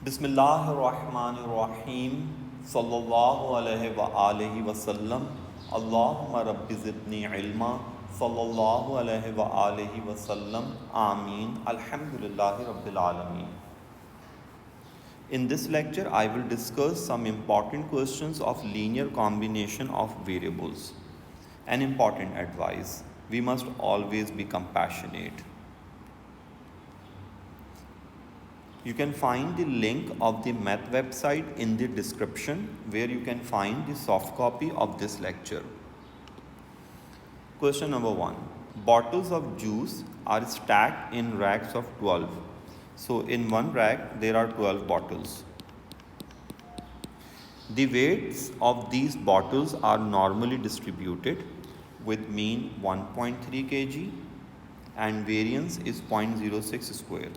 Bismillahirrahmanirrahim. Sallallahu alayhi wa alihi wa sallam. Allahumma rabbi zidni ilma. Sallallahu alayhi wa alihi wa sallam. Ameen. Alhamdulillahi rabbil alameen. In this lecture, I will discuss some important questions of linear combination of variables. An important advice: we must always be compassionate. You can find the link of the math website in the description, where you can find the soft copy of this lecture. Question number 1. Bottles of juice are stacked in racks of 12. So in one rack there are 12 bottles. The weights of these bottles are normally distributed, with mean 1.3 kg and variance is 0.06 square.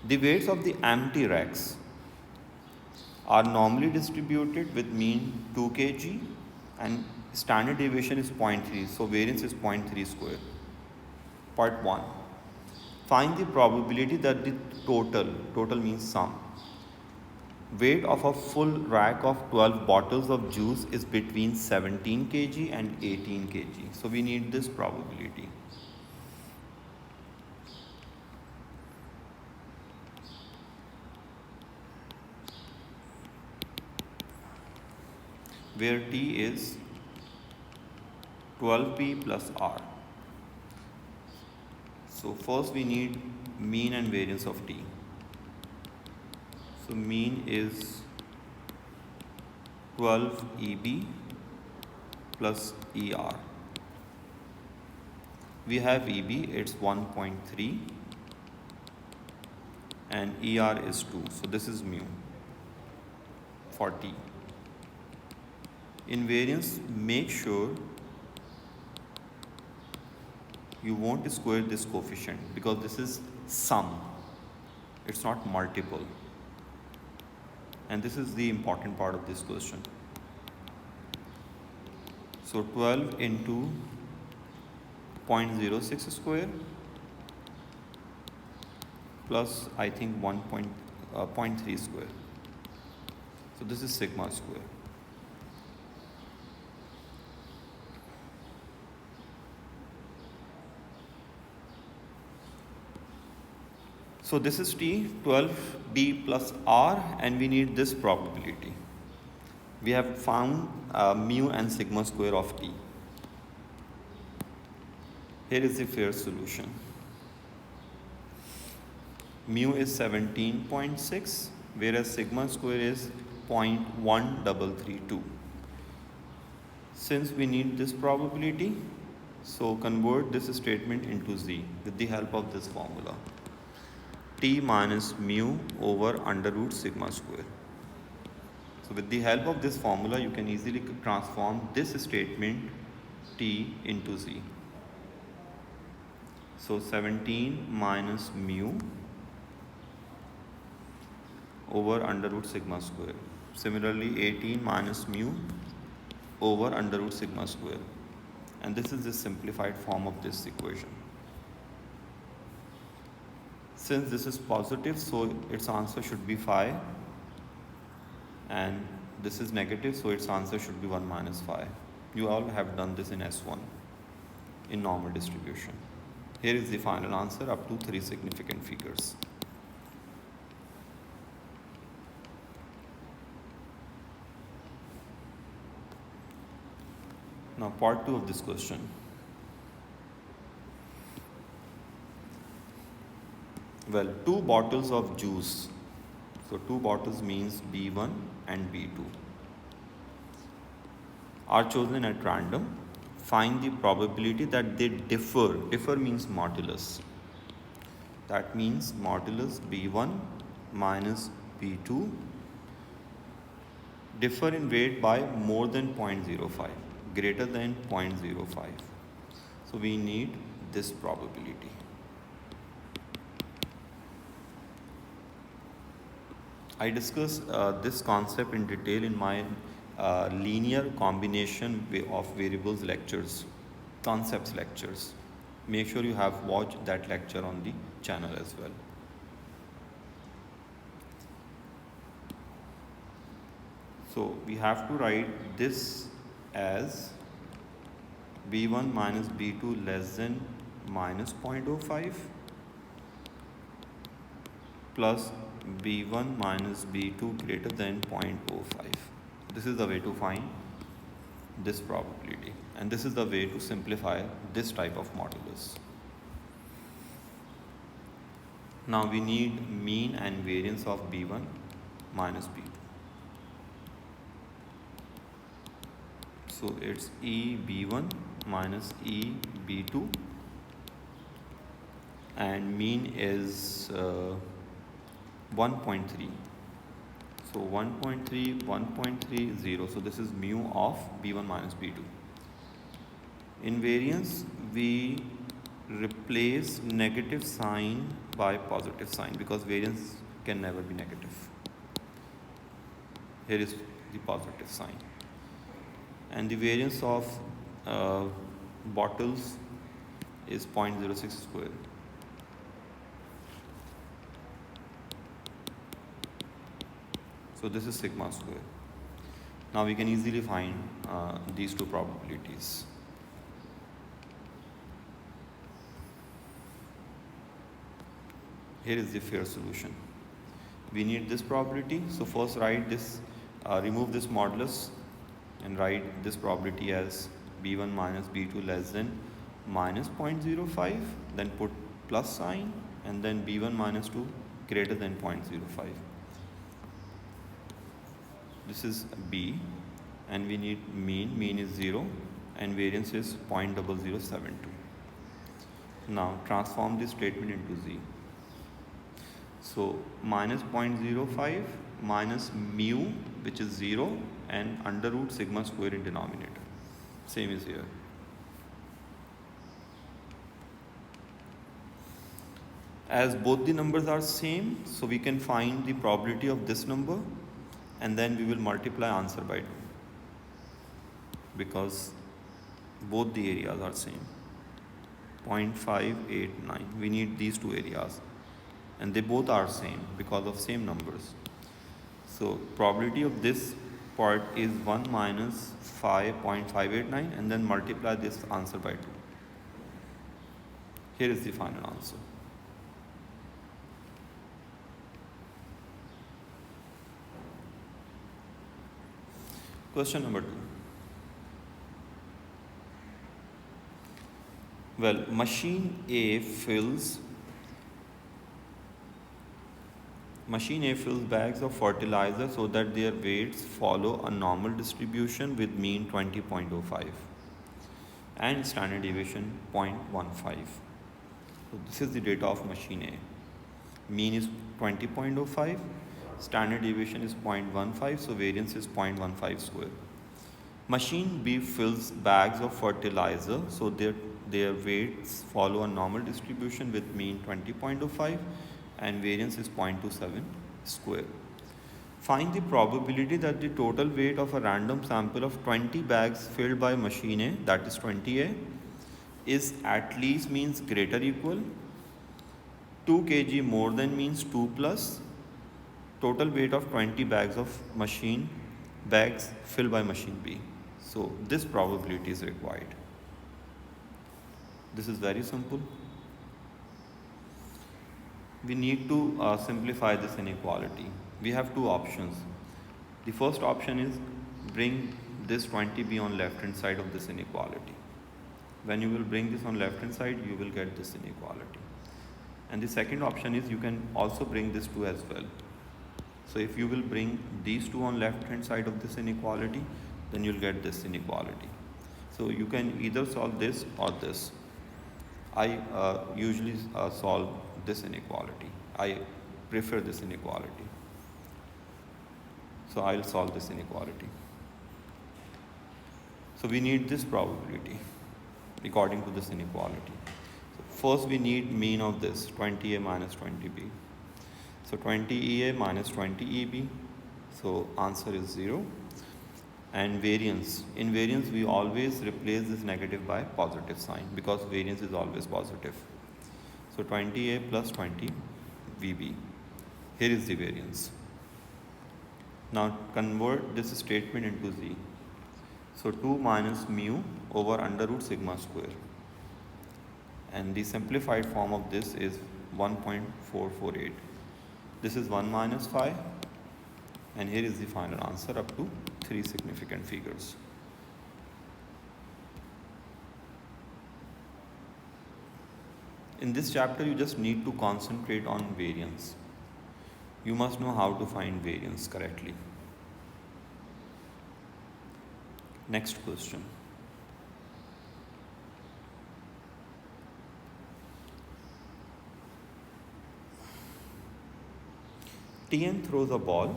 The weights of the empty racks are normally distributed, with mean 2 kg and standard deviation is 0.3, so variance is 0.3 square. Part 1. Find the probability that the total means sum, weight of a full rack of 12 bottles of juice is between 17 kg and 18 kg. So we need this probability. Where T is 12P plus R. So first we need mean and variance of T. So mean is 12 EB plus ER. We have EB, it's 1.3 and ER is 2. So this is mu for T. In variance, make sure you won't square this coefficient, because this is sum, it's not multiple. And this is the important part of this question. So 12 into 0.06 square plus I think 0.3 square. So this is sigma square. So this is T, 12B plus R, and we need this probability. We have found mu and sigma square of T. Here is the fair solution. Mu is 17.6, whereas sigma square is 0.1332. Since we need this probability, so convert this statement into Z with the help of this formula. T minus mu over under root sigma square. So with the help of this formula, you can easily transform this statement T into Z. So 17 minus mu over under root sigma square. Similarly, 18 minus mu over under root sigma square. And this is the simplified form of this equation. Since this is positive, so its answer should be 5, and this is negative, so its answer should be 1 minus 5. You all have done this in S1 in normal distribution. Here is the final answer up to 3 significant figures. Now part 2 of this question. Well, 2 bottles of juice. So 2 bottles means B1 and B2 are chosen at random. Find the probability that they differ. Differ means modulus. That means modulus B1 minus B2 differ in weight by more than 0.05, greater than 0.05. So we need this probability. I discussed this concept in detail in my linear combination of variables lectures, concepts lectures. Make sure you have watched that lecture on the channel as well. So we have to write this as B1 minus B2 less than minus 0.05 plus B1 minus B2 greater than 0.05. This is the way to find this probability, and this is the way to simplify this type of modulus. Now we need mean and variance of B1 minus B2. So it's E B1 minus E B2, and mean is 1.3. So 1.3, 1.30. So this is mu of B1 minus B2. In variance, we replace negative sign by positive sign because variance can never be negative. Here is the positive sign. And the variance of bottles is 0.06 square. So this is sigma square. Now we can easily find these two probabilities. Here is the fair solution. We need this probability. So first write this, remove this modulus and write this probability as B1 minus B2 less than minus 0.05, then put plus sign, and then B1 minus 2 greater than 0.05. This is B, and we need mean is 0 and variance is 0.0072. Now transform this statement into Z. So minus 0.05 minus mu, which is 0, and under root sigma square in denominator. Same is here. As both the numbers are same, so we can find the probability of this number, and then we will multiply answer by 2 because both the areas are same. 0.589. We need these two areas, and they both are same because of same numbers. So probability of this part is 1 minus 5.589, and then multiply this answer by 2. Here is the final answer. Question number 2. Well, machine A fills bags of fertilizer so that their weights follow a normal distribution with mean 20.05 and standard deviation 0.15. So this is the data of machine A. Mean is 20.05, standard deviation is 0.15, so variance is 0.15 square. Machine B fills bags of fertilizer so their weights follow a normal distribution with mean 20.05 and variance is 0.27 square. Find the probability that the total weight of a random sample of 20 bags filled by machine A, that is 20A, is at least means greater equal 2 kg more than means 2 plus total weight of 20 bags of bags filled by machine B. So this probability is required. This is very simple. We need to simplify this inequality. We have two options. The first option is bring this 20b on left hand side of this inequality. When you will bring this on left hand side, you will get this inequality. And the second option is you can also bring this 2 as well. So if you will bring these 2 on left hand side of this inequality, then you'll get this inequality. So you can either solve this or this. I usually solve this inequality. I prefer this inequality. So I'll solve this inequality. So we need this probability according to this inequality. So first we need mean of this 20A minus 20B. So 20EA minus 20EB. So answer is 0. And variance. In variance we always replace this negative by positive sign because variance is always positive. So 20A plus 20 VB. Here is the variance. Now convert this statement into z. So 2 minus mu over under root sigma square. And the simplified form of this is 1.448. This is 1 minus 5. And here is the final answer up to 3 significant figures. In this chapter, you just need to concentrate on variance. You must know how to find variance correctly. Next question. Tn throws a ball.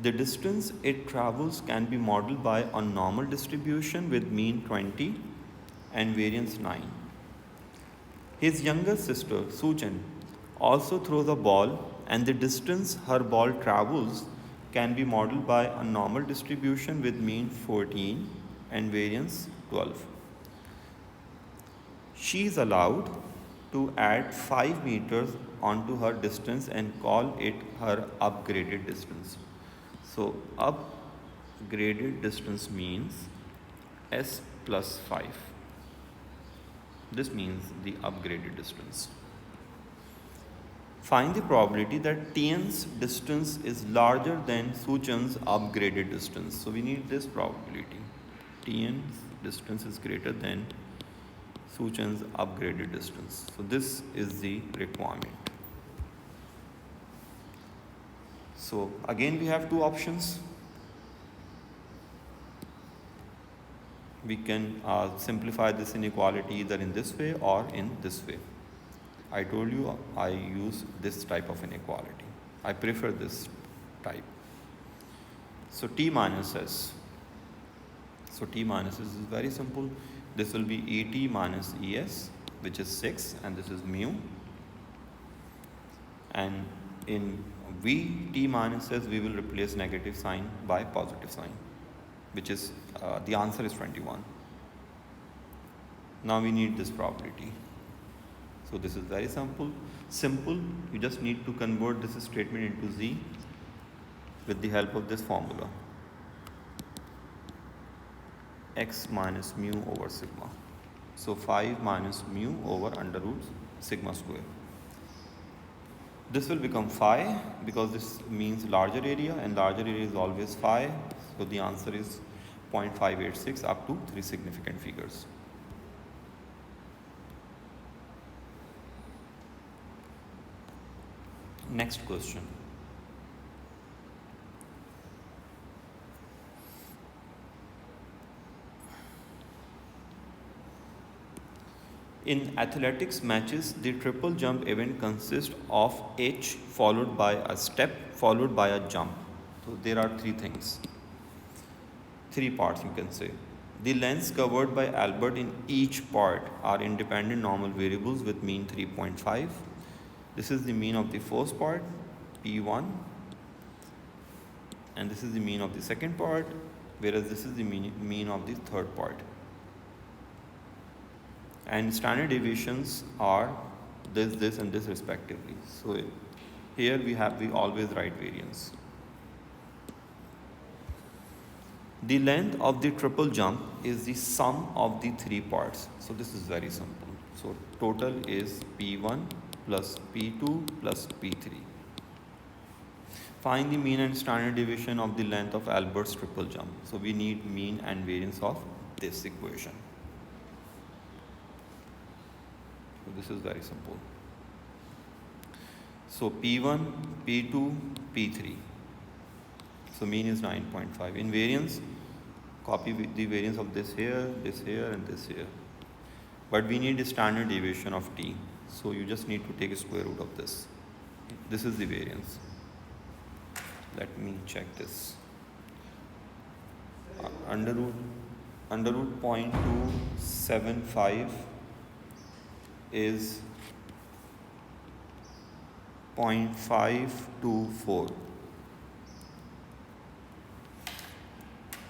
The distance it travels can be modeled by a normal distribution with mean 20 and variance 9. His younger sister, Sujan, also throws a ball, and the distance her ball travels can be modeled by a normal distribution with mean 14 and variance 12. She is allowed to add 5 meters onto her distance and call it her upgraded distance. So upgraded distance means s plus 5. This means the upgraded distance. Find the probability that Tn's distance is larger than Suchan's upgraded distance. So we need this probability. Tn's distance is greater than Suchan's upgraded distance. So this is the requirement. So again we have two options. We can simplify this inequality either in this way or in this way. I told you I use this type of inequality. I prefer this type. So T minus S. So T minus S is very simple. This will be Et minus Es, which is 6, and this is mu. And in Vt minus S, we will replace negative sign by positive sign, which is, the answer is 21. Now we need this probability. So this is very simple. You just need to convert this statement into Z with the help of this formula. X minus mu over sigma. So 5 minus mu over under root sigma square. This will become phi because this means larger area, and larger area is always phi. So the answer is 0.586 up to 3 significant figures. Next question. In athletics matches, the triple jump event consists of H followed by a step followed by a jump. So there are 3 things. 3 parts you can say. The lengths covered by Albert in each part are independent normal variables with mean 3.5. This is the mean of the first part, P1, and this is the mean of the second part, whereas this is the mean of the third part. And standard deviations are this, and this respectively. So here we always write variance. The length of the triple jump is the sum of the 3 parts. So this is very simple. So total is P1 plus P2 plus P3. Find the mean and standard deviation of the length of Albert's triple jump. So we need mean and variance of this equation. So this is very simple. So P1, P2, P3. So mean is 9.5. In variance, copy the variance of this here, and this here. But we need a standard deviation of T. So you just need to take a square root of this. This is the variance. Let me check this. Under root 0.275 is 0.524.